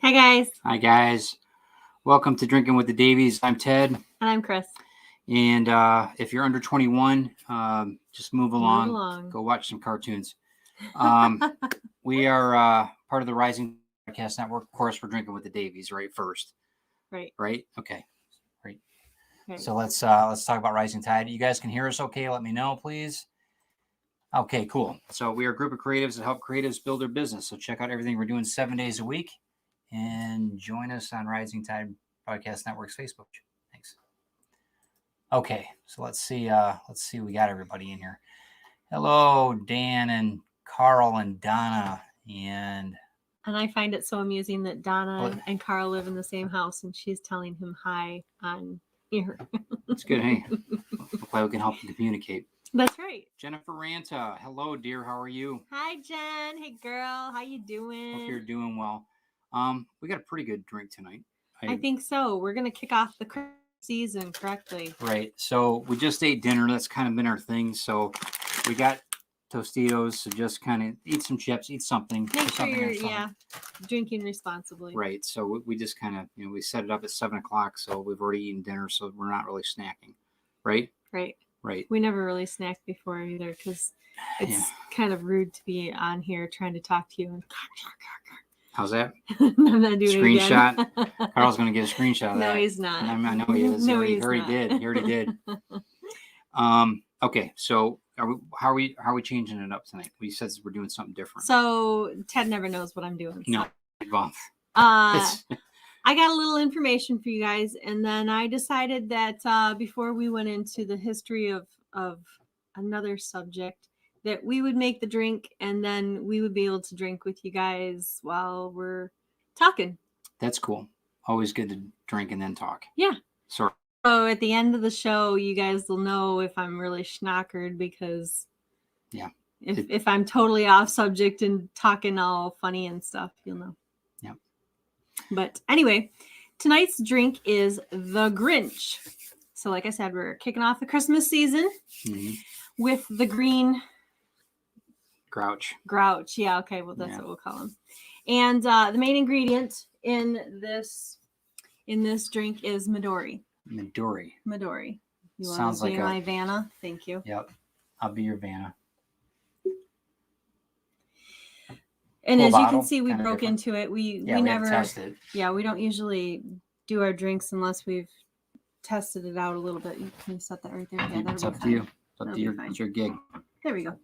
Hi, guys. Hi, guys. Welcome to Drinking with the Davies. I'm Ted. And I'm Chris. And if you're under 21, just move along. Go watch some cartoons. We are part of the Rising Podcast Network. Of course, we're Drinking with the Davies, right? First. Right. Okay. Right. So let's talk about Rising Tide. You guys can hear us okay? Let me know, please. Okay, cool. So we are a group of creatives that help creatives build their business. So check out everything we're doing 7 days a week. And join us on Rising Tide Podcast Network's Facebook. Thanks. Okay, so let's see. We got everybody in here. Hello, Dan and Carl and Donna And I find it so amusing that Donna and Carl live in the same house, and she's telling him hi on here. That's good. Hey, hopefully we can help you communicate. That's right. Jennifer Ranta. Hello, dear. How are you? Hi, Jen. Hey, girl. How you doing? Hope you're doing well. We got a pretty good drink tonight. I think so. We're going to kick off the Christmas season correctly. Right. So we just ate dinner. That's kind of been our thing. So we got Tostitos. So just kind of eat some chips, eat something. Make sure you're, drinking responsibly. Right. So we just kind of, we set it up at 7 o'clock. So we've already eaten dinner. So we're not really snacking. Right? Right. We never really snacked before either because it's kind of rude to be on here trying to talk to you and how's that? I'm not doing screenshot. It again. Carl's going to get a screenshot of that. No, he's not. I know he is. No, he already did. Okay, so how are we changing it up tonight? We said we're doing something different. So Ted never knows what I'm doing. No, I got a little information for you guys, and then I decided that before we went into the history of another subject, that we would make the drink, and then we would be able to drink with you guys while we're talking. That's cool. Always good to drink and then talk. Yeah. So at the end of the show, you guys will know if I'm really schnockered because if I'm totally off subject and talking all funny and stuff, you'll know. Yeah. But anyway, tonight's drink is the Grinch. So like I said, we're kicking off the Christmas season with the green Grouch. Yeah, okay. Well, that's what we'll call him. And the main ingredient in this drink is Midori. Midori. You Sounds want to be like my Vanna? Thank you. Yep. I'll be your Vanna. And as you can see, we broke into it. We never tested. Yeah, we don't usually do our drinks unless we've tested it out a little bit. Can you set that right there? Yeah, it's up to you. It's up to your gig. There we go.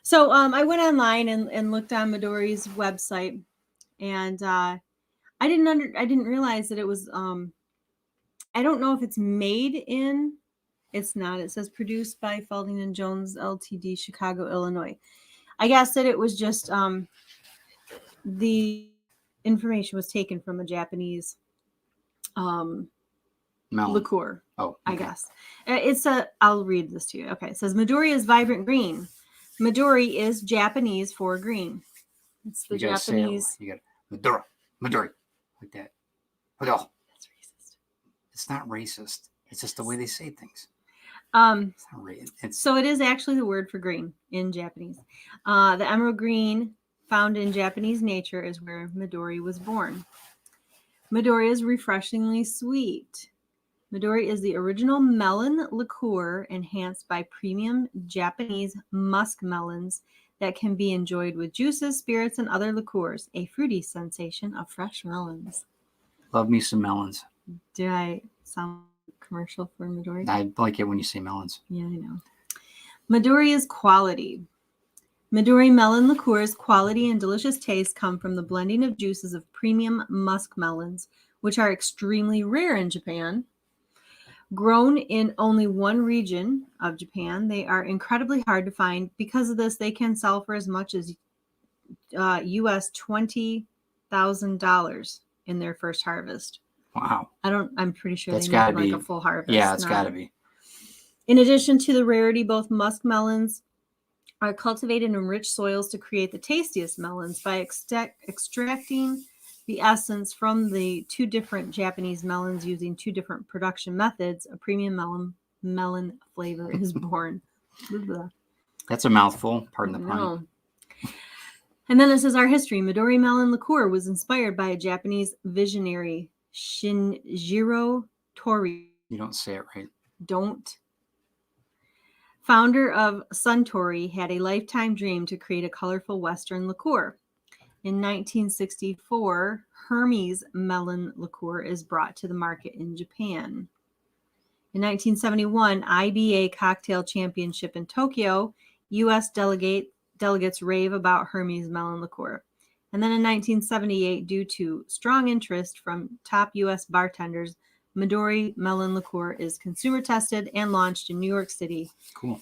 So I went online and looked on Midori's website, and I didn't realize that it was I don't know if it's made in. It's not. It says produced by Felding and Jones Ltd, Chicago, Illinois. I guess that it was just the information was taken from a Japanese liqueur. Oh, okay. I guess I'll read this to you. Okay, it says Midori is vibrant green. Midori is Japanese for green. It's the Japanese. You got Midori, like that. Midori. That's racist. It's not racist. It's just the way they say things. It's not racist. So it is actually the word for green in Japanese. The emerald green found in Japanese nature is where Midori was born. Midori is refreshingly sweet. Midori is the original melon liqueur enhanced by premium Japanese musk melons that can be enjoyed with juices, spirits, and other liqueurs. A fruity sensation of fresh melons. Love me some melons. Did I sound commercial for Midori? I like it when you say melons. Yeah, I know. Midori is quality. Midori melon liqueur's quality and delicious taste come from the blending of juices of premium musk melons, which are extremely rare in Japan. Grown in only one region of Japan, they are incredibly hard to find. Because of this, they can sell for as much as US $20,000 in their first harvest. Wow. I'm pretty sure they need like a full harvest. Yeah, it's got to be. In addition to the rarity, both musk melons are cultivated in rich soils to create the tastiest melons by extracting the essence from the two different Japanese melons using two different production methods. A premium melon flavor is born. That's a mouthful. Pardon the pun. And then it says our history. Midori melon liqueur was inspired by a Japanese visionary, Shinjiro Tori. You don't say it right. Don't. Founder of Suntory had a lifetime dream to create a colorful Western liqueur. In 1964, Hermes melon liqueur is brought to the market in Japan. In 1971, IBA Cocktail Championship in Tokyo, U.S. delegates rave about Hermes melon liqueur. And then in 1978, due to strong interest from top U.S. bartenders, Midori melon liqueur is consumer tested and launched in New York City. Cool.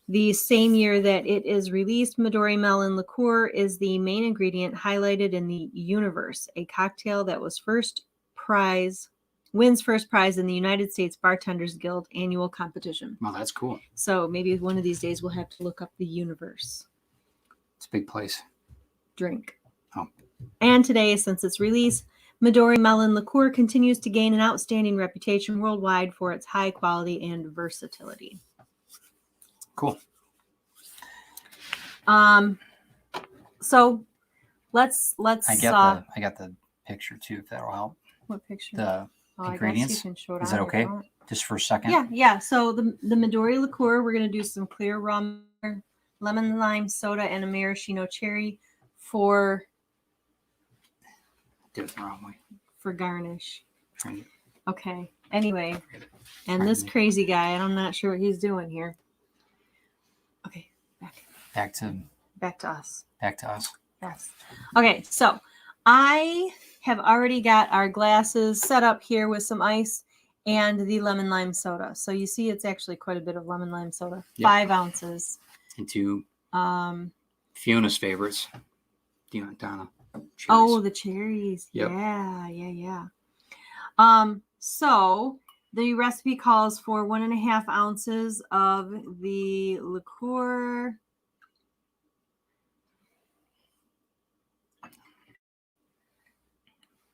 The same year that it is released, Midori melon liqueur is the main ingredient highlighted in the Universe, a cocktail that wins first prize in the United States Bartenders Guild annual competition. Well, that's cool. So maybe one of these days we'll have to look up the Universe. It's a big place. Drink. Oh. And today, since its release, Midori melon liqueur continues to gain an outstanding reputation worldwide for its high quality and versatility. Cool. So let's. I got the picture too, if that'll help. What picture? The ingredients. I guess you can show it Is on that if okay? you want. Just for a second. Yeah. So the Midori liqueur, we're gonna do some clear rum, lemon lime soda, and a maraschino cherry for Did it the wrong way. for garnish. Right. Okay. Anyway, and this crazy guy, and I'm not sure what he's doing here. Okay, Back to us. Back to us. Yes. Okay, so I have already got our glasses set up here with some ice and the lemon lime soda. So you see it's actually quite a bit of lemon lime soda. Yep. 5 ounces. Into Fiona's favorites. Donna. Cherries. Oh, the cherries. Yep. Yeah. So the recipe calls for 1.5 ounces of the liqueur.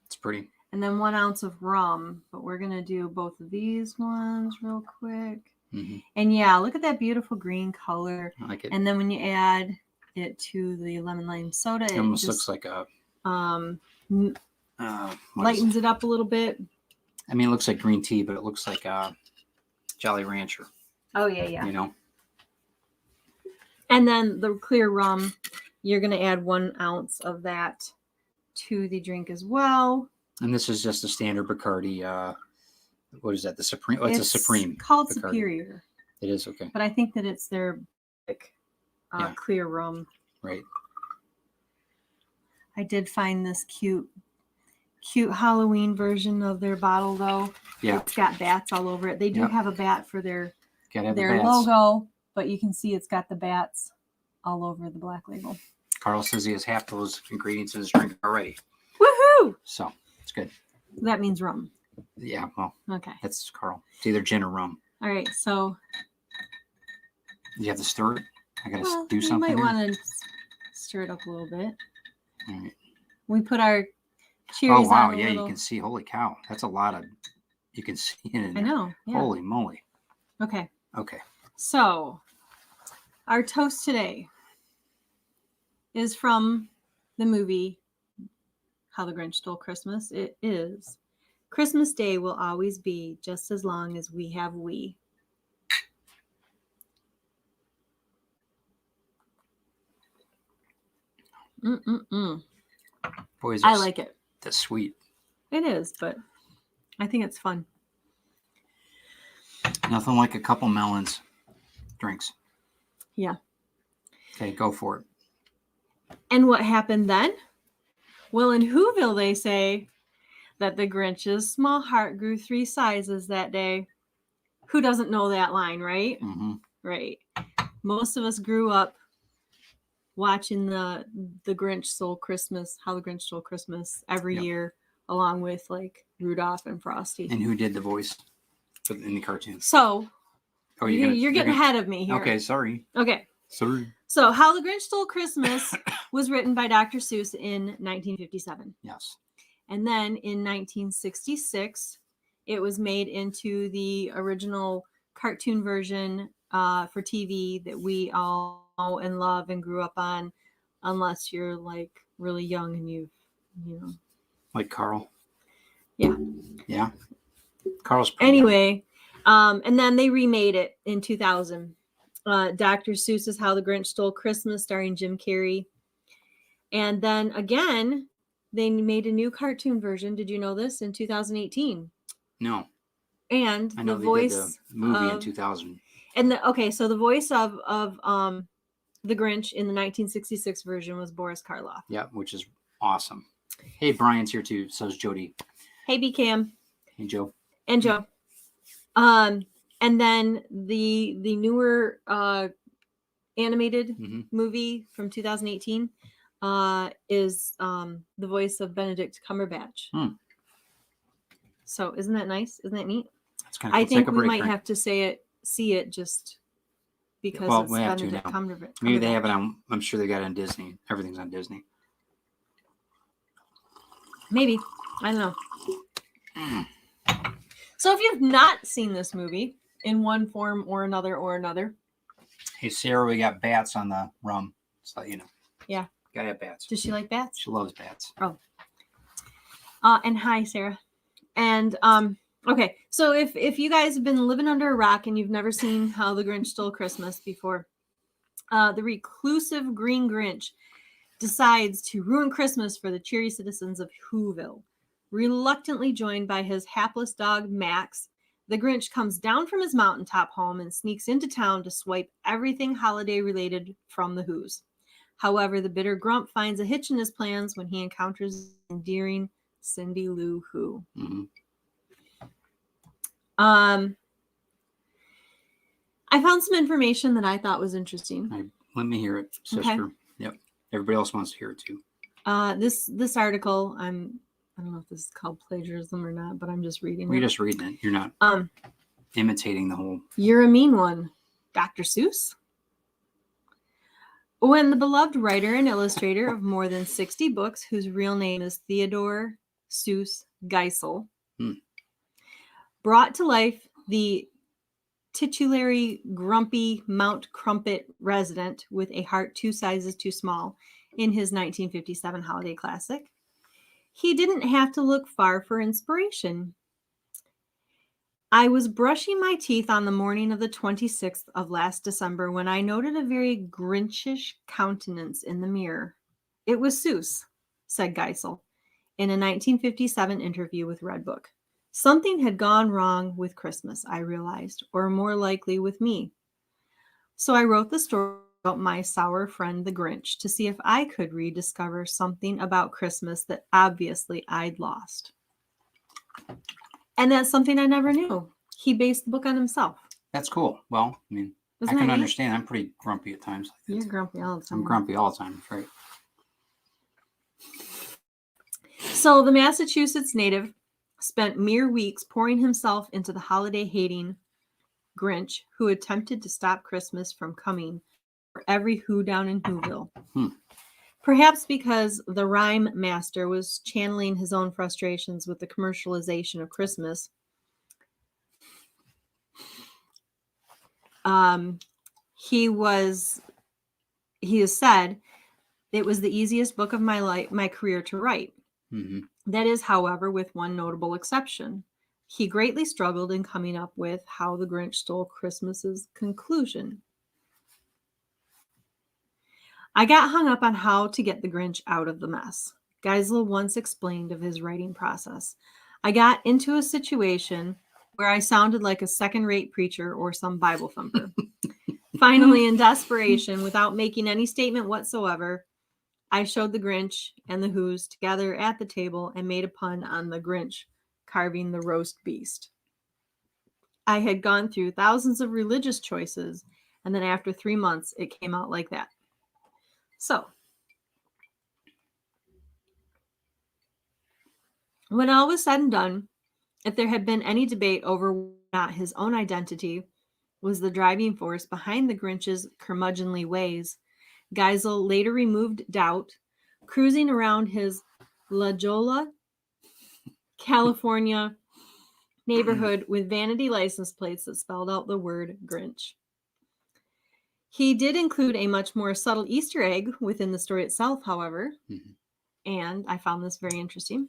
It's pretty. And then 1 ounce of rum. But we're going to do both of these ones real quick. Mm-hmm. And yeah, look at that beautiful green color. I like it. And then when you add it to the lemon lime soda, It almost looks like a lightens it up a little bit. I mean, it looks like green tea, but it looks like a Jolly Rancher. Oh yeah. You know. And then the clear rum, you're going to add 1 ounce of that to the drink as well. And this is just a standard Bacardi. What is that? The Supreme? Oh, it's a Supreme. Called Bacardi. Superior. It is, okay. But I think that it's their clear rum. Right. I did find this cute Halloween version of their bottle, though. Yeah. It's got bats all over it. They do have a bat for their bats. logo, but you can see it's got the bats all over the black label. Carl says he has half those ingredients in his drink already. Woohoo! So it's good. That means rum. Yeah, well, okay. That's Carl. It's either gin or rum. All right, so. You have to stir it? I got to do something. You might want to stir it up a little bit. All right. We put our cherries on. Oh, wow. A Yeah, little... you can see. Holy cow. That's a lot of. You can see it in there. I know. Yeah. Holy moly. Okay. Okay. So, our toast today is from the movie How the Grinch Stole Christmas. It is Christmas Day will always be just as long as we have we. Boys, I like it. That's sweet. It is, but I think it's fun. Nothing like a couple melons drinks. Yeah. Okay, go for it. And what happened then? Well, in Whoville, they say that the Grinch's small heart grew 3 sizes that day. Who doesn't know that line, right? Mm-hmm. Right. Most of us grew up watching the Grinch Stole Christmas, How the Grinch Stole Christmas every year, along with like Rudolph and Frosty. And who did the voice in the cartoons? So, you're getting ahead of me here. Okay, sorry. Okay. Sorry. So, How the Grinch Stole Christmas was written by Dr. Seuss in 1957. Yes. And then in 1966, it was made into the original cartoon version for TV that we all know and love and grew up on unless you're like really young and you know. Like Carl. Yeah. Yeah. Carl's pretty anyway. And then they remade it in 2000. Dr. Seuss's How the Grinch Stole Christmas, starring Jim Carrey. And then again, they made a new cartoon version. Did you know this? In 2018. No. And I know the they voice did the movie in 2000. And so the voice of the Grinch in the 1966 version was Boris Karloff. Yeah, which is awesome. Hey, Brian's here too. So is Jody. Hey, B-Cam. Hey, Joe. And Joe. And then the newer animated movie from 2018 is the voice of Benedict Cumberbatch. So isn't that nice? Isn't that neat? That's kind of cool. I think we might have to see it just because it's Benedict Cumberbatch. Maybe they have it on. I'm sure they got it on Disney. Everything's on Disney. Maybe. I don't know. So if you've not seen this movie in one form or another. Hey, Sarah, we got bats on the rum. So you know. Yeah. Gotta have bats. Does she like bats? She loves bats. Oh. And hi, Sarah. And okay, so if you guys have been living under a rock and you've never seen How the Grinch Stole Christmas before, the reclusive Green Grinch decides to ruin Christmas for the cheery citizens of Whoville. Reluctantly joined by his hapless dog, Max, the Grinch comes down from his mountaintop home and sneaks into town to swipe everything holiday-related from the Whos. However, the bitter Grump finds a hitch in his plans when he encounters endearing Cindy Lou Who. I found some information that I thought was interesting. Let me hear it, sister. Okay. Yep. Everybody else wants to hear it too. This article, I don't know if this is called plagiarism or not, but I'm just reading it. You're just reading it. You're not imitating the whole. You're a mean one, Dr. Seuss. When the beloved writer and illustrator of more than 60 books, whose real name is Theodore Seuss Geisel, brought to life the titulary grumpy Mount Crumpet resident with a heart 2 sizes too small in his 1957 holiday classic, he didn't have to look far for inspiration. I was brushing my teeth on the morning of the 26th of last December when I noted a very Grinchish countenance in the mirror. It was Seuss, said Geisel in a 1957 interview with Redbook. Something had gone wrong with Christmas, I realized, or more likely with me. So I wrote the story about my sour friend the Grinch to see if I could rediscover something about Christmas that obviously I'd lost. And that's something I never knew. He based the book on himself. That's cool. Well, I mean, I can understand. I'm pretty grumpy at times. You're grumpy all the time. I'm grumpy all the time. That's right. So the Massachusetts native spent mere weeks pouring himself into the holiday-hating Grinch who attempted to stop Christmas from coming for every Who down in Whoville. Perhaps because the rhyme master was channeling his own frustrations with the commercialization of Christmas. He has said, it was the easiest book of my career to write. That is, however, with one notable exception. He greatly struggled in coming up with How the Grinch Stole Christmas's conclusion. I got hung up on how to get the Grinch out of the mess. Geisel once explained of his writing process. I got into a situation where I sounded like a second-rate preacher or some Bible thumper. Finally, in desperation, without making any statement whatsoever, I showed the Grinch and the Whos together at the table and made a pun on the Grinch carving the roast beast. I had gone through thousands of religious choices, and then after 3 months, it came out like that. So, when all was said and done, if there had been any debate over whether or not his own identity was the driving force behind the Grinch's curmudgeonly ways, Geisel later removed doubt, cruising around his La Jolla, California neighborhood with vanity license plates that spelled out the word Grinch. He did include a much more subtle Easter egg within the story itself, however, and I found this very interesting.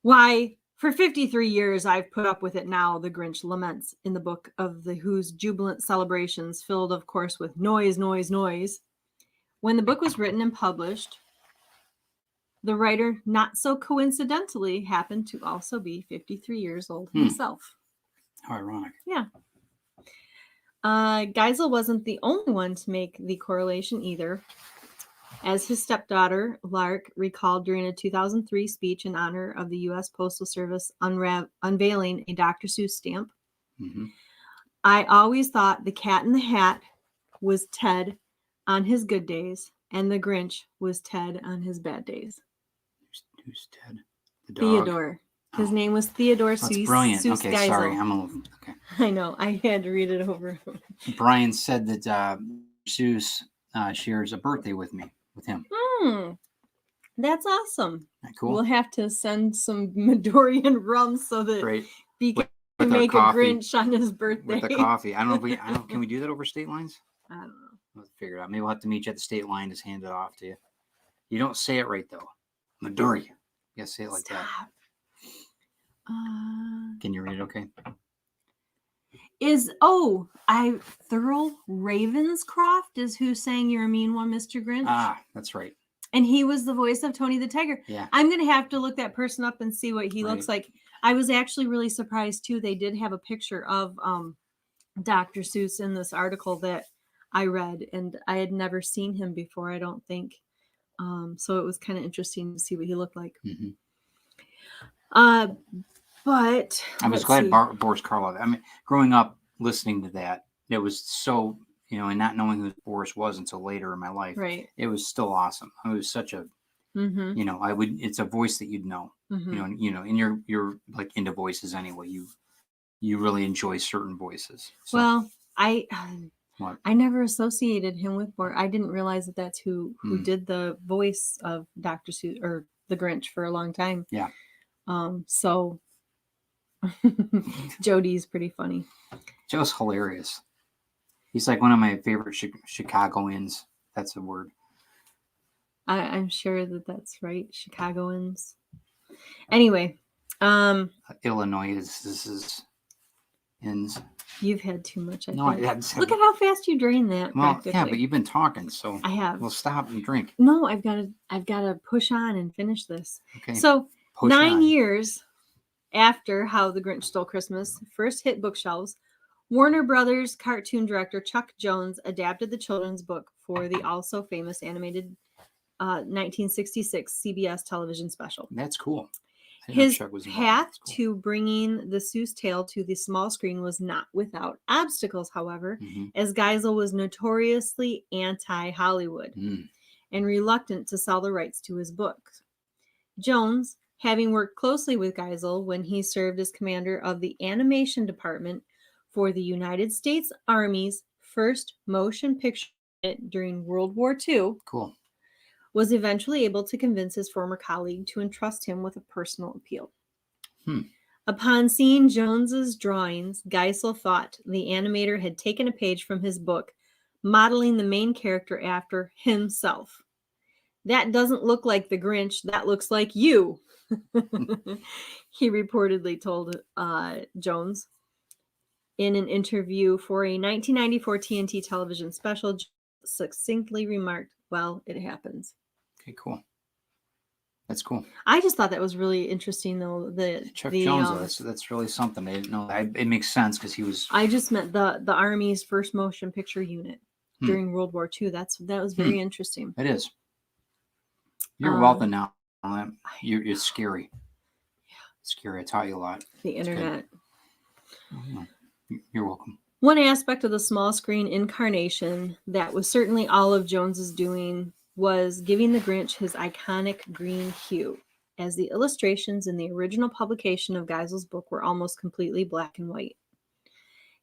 Why, for 53 years, I've put up with it now, the Grinch laments in the book of the Who's jubilant celebrations, filled, of course, with noise, noise, noise. When the book was written and published, the writer, not so coincidentally, happened to also be 53 years old himself. How ironic. Yeah. Geisel wasn't the only one to make the correlation either. As his stepdaughter, Lark, recalled during a 2003 speech in honor of the U.S. Postal Service unveiling a Dr. Seuss stamp. I always thought the Cat in the Hat was Ted on his good days, and the Grinch was Ted on his bad days. Who's Ted? The dog? Theodore. His name was Theodore Seuss. That's brilliant. Seuss Okay, Geisel. sorry. I'm a little... Okay. I know. I had to read it over. Brian said that Seuss shares a birthday with him. That's awesome. Isn't that cool? We'll have to send some Midorian rum so that we can make a Grinch on his birthday. With the coffee. I don't know can we do that over state lines? I don't know. Let's figure it out. Maybe we'll have to meet you at the state line, just hand it off to you. You don't say it right though. Midori. You gotta say it like that. Can you read it okay? Thurl Ravenscroft is who sang You're a Mean One, Mr. Grinch. Ah, that's right. And he was the voice of Tony the Tiger. Yeah. I'm going to have to look that person up and see what he looks like. I was actually really surprised, too. They did have a picture of Dr. Seuss in this article that I read, and I had never seen him before, I don't think. So it was kind of interesting to see what he looked like. But I was glad Boris Karloff. I mean, growing up listening to that, it was so, and not knowing who Boris was until later in my life. Right. It was still awesome. It was such a, it's a voice that you'd know, and you're like into voices anyway. You really enjoy certain voices. So. Well, I never associated him with Boris. I didn't realize that that's who did the voice of Dr. Seuss or the Grinch for a long time. Yeah. So Jody's pretty funny. Joe's hilarious. He's like one of my favorite Chicagoans. That's a word. I'm sure that's right. Chicagoans. Anyway. Illinois is ins. You've had too much, I think. Look at how fast you drain that. Well, yeah, but you've been talking, so I have. We'll stop and drink. No, I've got to push on and finish this. Okay. So 9 years after How the Grinch Stole Christmas first hit bookshelves, Warner Brothers cartoon director Chuck Jones adapted the children's book for the also famous animated 1966 CBS television special. That's cool. His path to bringing the Seuss tale to the small screen was not without obstacles, however, as Geisel was notoriously anti-Hollywood and reluctant to sell the rights to his book. Jones, having worked closely with Geisel when he served as commander of the animation department for the United States Army's first motion picture unit during World War II, was eventually able to convince his former colleague to entrust him with a personal appeal. Upon seeing Jones's drawings, Geisel thought the animator had taken a page from his book, modeling the main character after himself. That doesn't look like the Grinch. That looks like you, he reportedly told Jones. In an interview for a 1994 TNT television special, succinctly remarked, "Well, it happens." Okay, cool. That's cool. I just thought that was really interesting, though. Chuck Jones, that's really something. I didn't know. It makes sense because he was. I just meant the Army's first motion picture unit during World War II. That was very interesting. It is. You're wealthy now. It's scary. Yeah, it's scary. I taught you a lot. The internet. You're welcome. One aspect of the small screen incarnation that was certainly all of Jones's doing was giving the Grinch his iconic green hue, as the illustrations in the original publication of Geisel's book were almost completely black and white.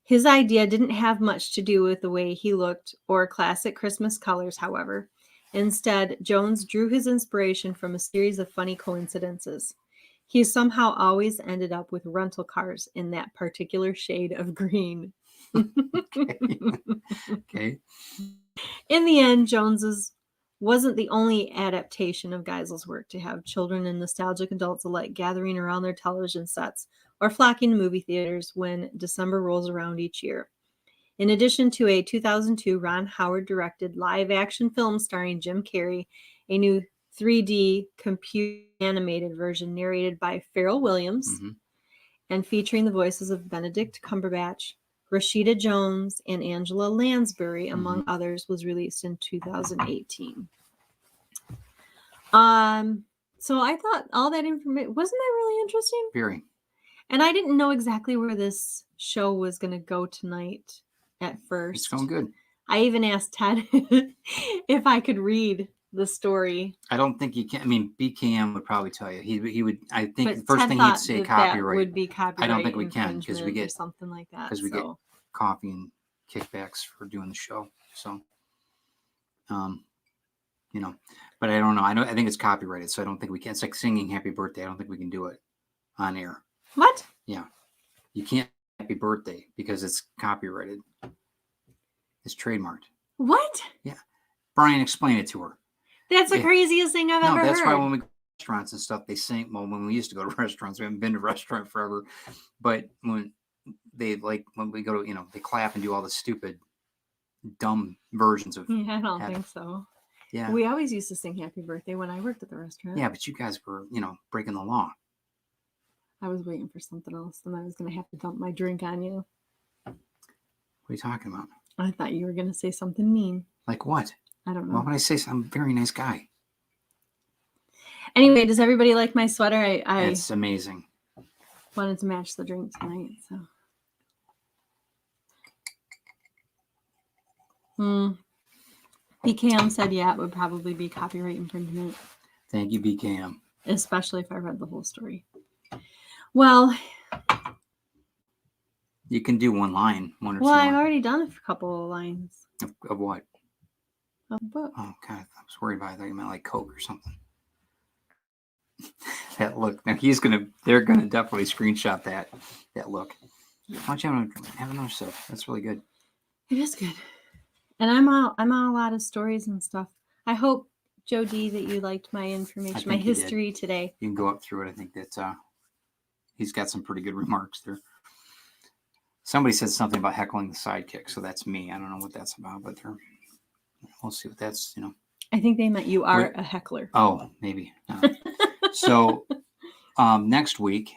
His idea didn't have much to do with the way he looked or classic Christmas colors, however. Instead, Jones drew his inspiration from a series of funny coincidences. He somehow always ended up with rental cars in that particular shade of green. Okay. In the end, Jones's wasn't the only adaptation of Geisel's work to have children and nostalgic adults alike gathering around their television sets or flocking to movie theaters when December rolls around each year. In addition to a 2002 Ron Howard directed live-action film starring Jim Carrey, a new 3D computer animated version narrated by Pharrell Williams and featuring the voices of Benedict Cumberbatch, Rashida Jones, and Angela Lansbury, among others, was released in 2018. So I thought all that information, wasn't that really interesting? Very. And I didn't know exactly where this show was going to go tonight at first. It's going good. I even asked Ted if I could read the story. I don't think you can. I mean, BKM would probably tell you. He would. I think But the first Ted thing thought he'd say that copyright. would be copyright. I don't think we can because we infringement or get something like that. because we get coffee and kickbacks for doing the show. So, you know, but I don't know. I think it's copyrighted, so I don't think we can. It's like singing "Happy Birthday." I don't think we can do it on air. What? Yeah, you can't "Happy Birthday" because it's copyrighted. It's trademarked. What? Yeah, Brian explained it to her. That's the craziest thing I've ever heard. No, that's why when we go to restaurants and stuff, they sing. Well, when we used to go to restaurants, we haven't been to a restaurant forever. But when we go to, they clap and do all the stupid, dumb versions of. Yeah, I don't think so. Yeah. We always used to sing "Happy Birthday" when I worked at the restaurant. Yeah, but you guys were, breaking the law. I was waiting for something else, and I was going to have to dump my drink on you. What are you talking about? I thought you were going to say something mean. Like what? I don't know. Why would I say so? I'm a very nice guy. Anyway, does everybody like my sweater? It's amazing. Wanted to match the drink tonight, so. BKM said, yeah, it would probably be copyright infringement. Thank you, BKM. Especially if I read the whole story. Well. You can do one line, one or two. Well, I've already done a couple of lines. Of what? Of a book. Oh, God. I was worried about it. I thought you meant like Coke or something. That look. Now they're going to definitely screenshot that look. Why don't you have another sip? That's really good. It is good. And I'm all out of stories and stuff. I hope, Joe D, that you liked my information, my history today. You can go up through it. I think that he's got some pretty good remarks there. Somebody said something about heckling the sidekick, so that's me. I don't know what that's about, but we'll see what that's, I think they meant you are a heckler. Oh, maybe. So next week,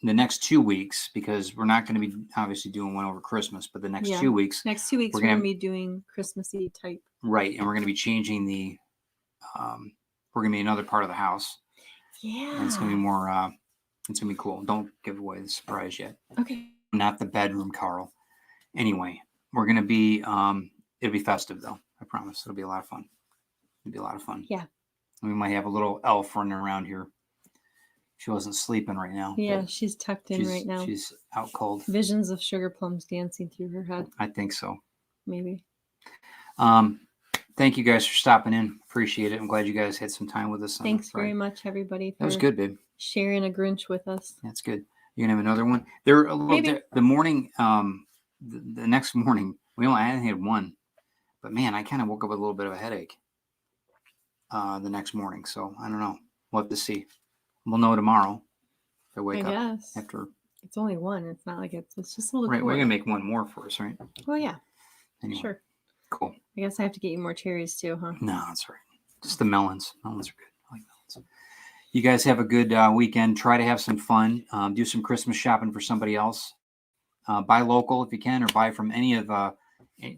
the next 2 weeks, because we're not going to be obviously doing one over Christmas, but the next 2 weeks. Next 2 weeks, we're going to be doing Christmassy type. Right, and we're going to be changing we're going to be another part of the house. Yeah. And it's going to be more, it's going to be cool. Don't give away the surprise yet. Okay. Not the bedroom, Carl. Anyway, we're going to be, it'll be festive though. I promise. It'll be a lot of fun. Yeah. We might have a little elf running around here. She wasn't sleeping right now. Yeah, she's tucked in right now. She's out cold. Visions of sugar plums dancing through her head. I think so. Maybe. Thank you guys for stopping in. Appreciate it. I'm glad you guys had some time with us. Thanks very much, everybody. That was good, babe. Sharing a Grinch with us. That's good. You're gonna have another one. They're a little the morning, the next morning. I only had one, but man, I kind of woke up with a little bit of a headache. The next morning, so I don't know. We'll have to see. We'll know tomorrow. If I wake up after. It's only one. It's not like it's just a little. Right, we're gonna make one more for us, right? Well, yeah. Anyway, sure. Cool. I guess I have to get you more cherries too, huh? No, that's all right. Just the melons. Melons are good. I like melons. You guys have a good weekend. Try to have some fun. Do some Christmas shopping for somebody else. Buy local if you can, or buy from any of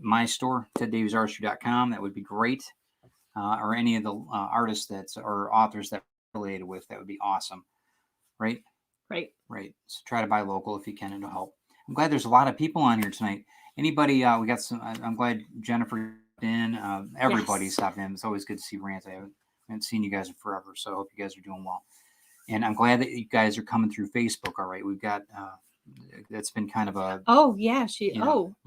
my store, teddaviesartistry.com. That would be great. Or any of the artists or authors that are related with. That would be awesome. Right? Right. So try to buy local if you can. It'll help. I'm glad there's a lot of people on here tonight. Anybody? We got some. I'm glad Jennifer in. Everybody stopped in. It's always good to see Rant. I haven't seen you guys in forever, so I hope you guys are doing well. And I'm glad that you guys are coming through Facebook. All right, we've got. That's been kind of a. Oh yeah,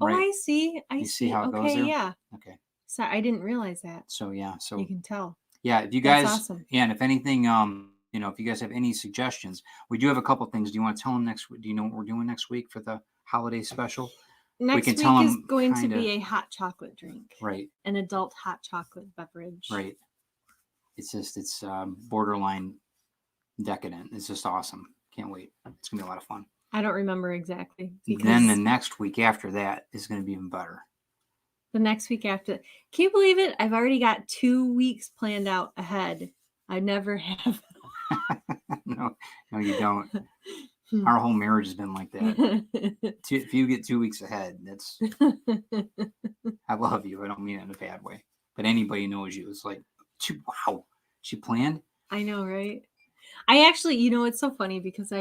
right? I see. You see how it goes there? Yeah. Okay. So I didn't realize that. So yeah, so you can tell. Yeah, if you guys, that's awesome. Yeah, and if anything, if you guys have any suggestions, we do have a couple things. Do you want to tell them next week? Do you know what we're doing next week for the holiday special? Next can week tell is them going kinda, to be a hot chocolate drink. right, An adult hot chocolate beverage. right. It's borderline decadent. It's just awesome. Can't wait. It's gonna be a lot of fun. I don't remember exactly. Because Then the next week after that is gonna be even better. the next week after, can you believe it? I've already got 2 weeks planned out ahead. I never have. No, you don't. Our whole marriage has been like that. If you get 2 weeks ahead, that's. I love you. I don't mean it in a bad way, but anybody knows you. It's like, wow, she planned. I know, right? I actually, it's so funny because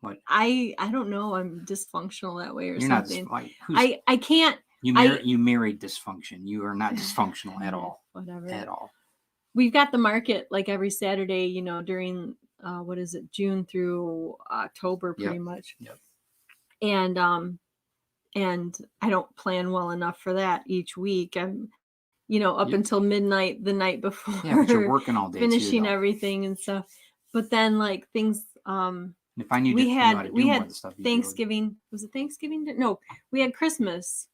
What? I don't know. I'm dysfunctional that way or You're something. not. I can't. You married dysfunction. You are not dysfunctional at all. Whatever. At all. We've got the market like every Saturday, during what is it, June through October, pretty much. Yep. And I don't plan well enough for that each week. I'm, up until midnight the night before. Yeah, but you're working all day finishing too, everything and stuff. But then like things. If I knew we had more of the stuff you Thanksgiving. Was it Thanksgiving? No, we had Christmas.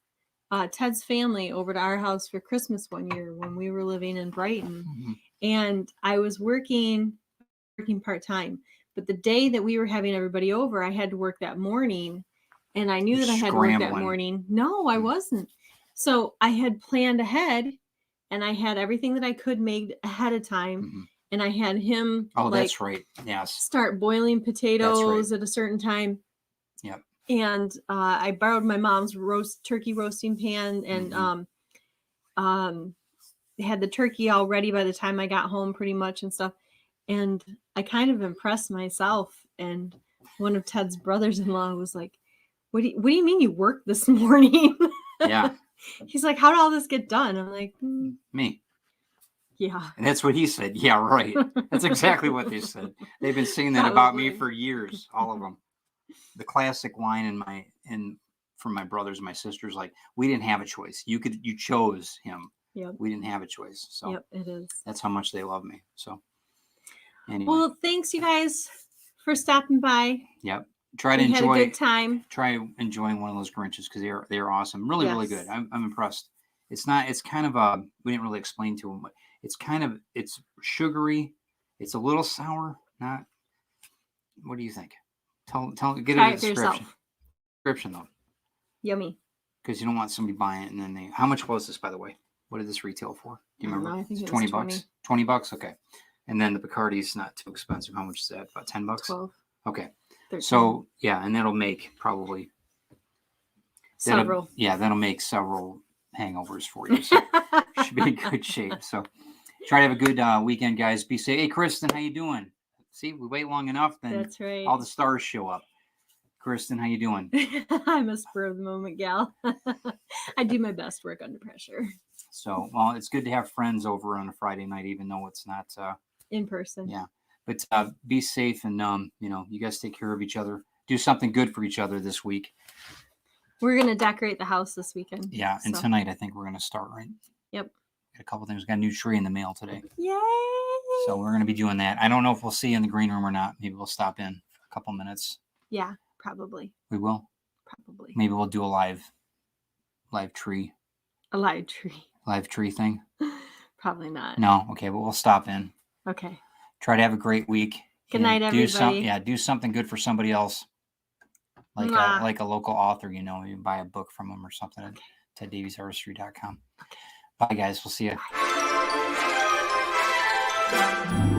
Ted's family over to our house for Christmas one year when we were living in Brighton. Mm-hmm. And I was working part-time, but the day that we were having everybody over, I had to work that morning, and I knew that I had to work that morning. No, I wasn't. So I had planned ahead, and I had everything that I could made ahead of time, and I had him. Oh, that's right. Yes. Start boiling potatoes at a certain time. Yep. And I borrowed my mom's turkey roasting pan, and had the turkey all ready by the time I got home pretty much and stuff. And I kind of impressed myself. And one of Ted's brothers-in-law was like, what do you mean you worked this morning? Yeah. He's like, how did all this get done? I'm like, me. Yeah. And that's what he said. Yeah, right. That's exactly what they said. They've been saying that about me for years, all of them. The classic line from my brothers and my sisters, like, we didn't have a choice. You chose him. Yep. We didn't have a choice. So yep, it is. That's how much they love me. So anyway. Well, thanks you guys for stopping by. Yep. Had a good time. Try enjoying one of those Grinches because they're awesome. Really, really good. I'm impressed. It's kind of we didn't really explain to them, but it's sugary. It's a little sour. Not. What do you think? Get a description. Description though. Yummy. Because you don't want somebody buying it and then how much was this, by the way? What did this retail for? Do you remember? I think it was $20. $20. Okay. And then the Bacardi's not too expensive. How much is that? About $10? 12. Okay. 13. So yeah, and that'll make probably several. That'll make several hangovers for you. So should be in good shape. So try to have a good weekend, guys. Be safe. Hey, Kristen, how you doing? See, we wait long enough, then that's right. All the stars show up. Kristen, how you doing? I'm a spur of the moment gal. I do my best work under pressure. So, well, it's good to have friends over on a Friday night, even though it's not in person. Yeah, but be safe and you guys take care of each other. Do something good for each other this week. We're gonna decorate the house this weekend. Yeah, and tonight I think we're gonna start, right? Yep. Got a couple things. Got a new tree in the mail today. Yay! So we're gonna be doing that. I don't know if we'll see you in the green room or not. Maybe we'll stop in for a couple minutes. Yeah, probably. We will. Probably. Maybe we'll do a live tree. A live tree. Live tree thing. Probably not. No. Okay, but we'll stop in. Okay. Try to have a great week. Good night, everybody. Do something good for somebody else. Like a local author, you buy a book from them or something at TedDaviesArtistry.com. Okay. Bye, guys. We'll see you. Bye.